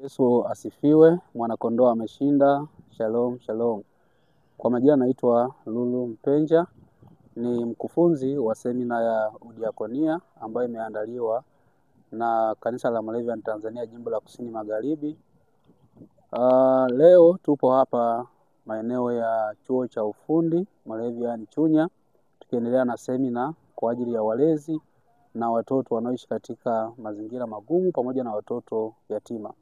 Yesu asifiwe, mwanakondoo ameshinda. Shalom, shalom. Kwa majina naitwa Lulu Mpenja, ni mkufunzi wa semina ya udiakonia ambayo imeandaliwa na Kanisa la Moravian Tanzania Jimbo la Kusini Magharibi. Leo tupo hapa maeneo ya chuo cha ufundi Moravian Chunya, tukiendelea na semina kwa ajili ya walezi na watoto wanaoishi katika mazingira magumu pamoja na watoto yatima.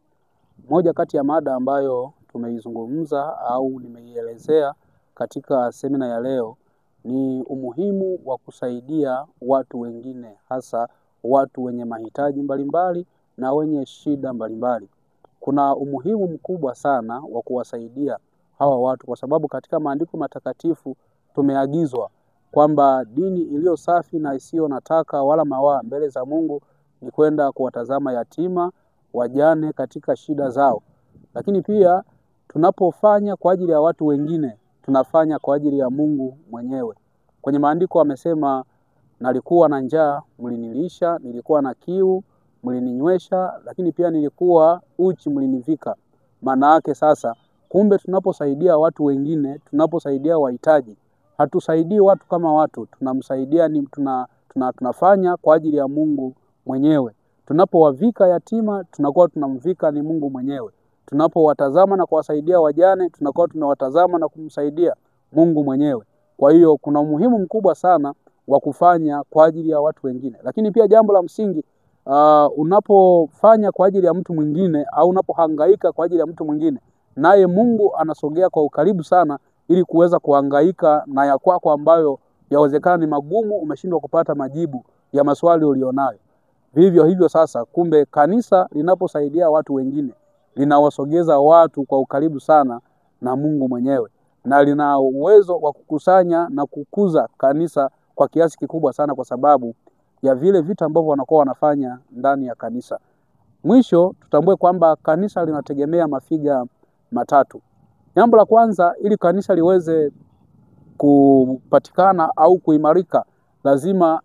Moja kati ya mada ambayo tumeizungumza au nimeielezea katika semina ya leo ni umuhimu wa kusaidia watu wengine, hasa watu wenye mahitaji mbalimbali na wenye shida mbalimbali. Kuna umuhimu mkubwa sana wa kuwasaidia hawa watu, kwa sababu katika maandiko matakatifu tumeagizwa kwamba dini iliyo safi na isiyo na taka wala mawaa mbele za Mungu ni kwenda kuwatazama yatima, wajane katika shida zao. Lakini pia tunapofanya kwa ajili ya watu wengine, tunafanya kwa ajili ya Mungu mwenyewe. Kwenye maandiko amesema, nalikuwa na njaa mlinilisha, nilikuwa na kiu mlininywesha, lakini pia nilikuwa uchi mlinivika. Maana yake sasa, kumbe tunaposaidia watu wengine, tunaposaidia wahitaji, hatusaidii watu kama watu, tunamsaidia tunafanya kwa ajili ya Mungu mwenyewe. Tunapowavika yatima, tunakuwa tunamvika ni Mungu mwenyewe. Tunapowatazama na kuwasaidia wajane, tunakuwa tunawatazama na kumsaidia Mungu mwenyewe. Kwa hiyo kuna umuhimu mkubwa sana wa kufanya kwa ajili ya watu wengine. Lakini pia jambo la msingi, unapofanya kwa ajili ya mtu mwingine au unapohangaika kwa ajili ya mtu mwingine, naye Mungu anasogea kwa ukaribu sana ili kuweza kuhangaika na ya kwako ambayo yawezekana ni magumu, umeshindwa kupata majibu ya maswali ulionayo. Vivyo hivyo sasa, kumbe kanisa linaposaidia watu wengine, linawasogeza watu kwa ukaribu sana na Mungu mwenyewe, na lina uwezo wa kukusanya na kukuza kanisa kwa kiasi kikubwa sana, kwa sababu ya vile vitu ambavyo wanakuwa wanafanya ndani ya kanisa. Mwisho tutambue kwamba kanisa linategemea mafiga matatu. Jambo la kwanza, ili kanisa liweze kupatikana au kuimarika, lazima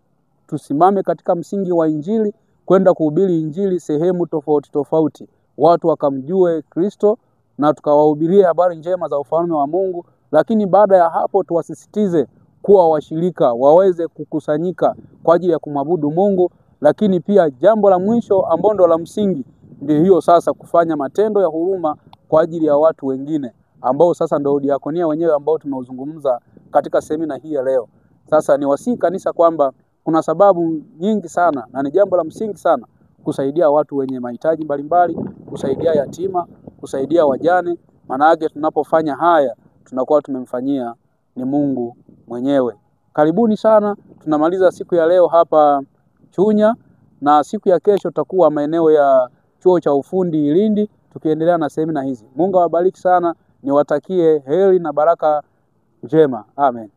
tusimame katika msingi wa Injili, kwenda kuhubiri Injili sehemu tofauti tofauti, watu wakamjue Kristo na tukawahubiria habari njema za ufalme wa Mungu. Lakini baada ya hapo tuwasisitize kuwa washirika, waweze kukusanyika kwa ajili ya kumwabudu Mungu. Lakini pia jambo la mwisho ambalo ndo la msingi, ndio hiyo sasa, kufanya matendo ya huruma kwa ajili ya watu wengine, ambao sasa ndio diakonia wenyewe ambao tunaozungumza katika semina hii ya leo. Sasa ni wasihi kanisa kwamba kuna sababu nyingi sana na ni jambo la msingi sana kusaidia watu wenye mahitaji mbalimbali, kusaidia yatima, kusaidia wajane. Maana yake tunapofanya haya tunakuwa tumemfanyia ni Mungu mwenyewe. Karibuni sana. Tunamaliza siku ya leo hapa Chunya, na siku ya kesho tutakuwa maeneo ya chuo cha ufundi Ilindi tukiendelea na semina hizi. Mungu awabariki sana, niwatakie heri na baraka njema. Amen.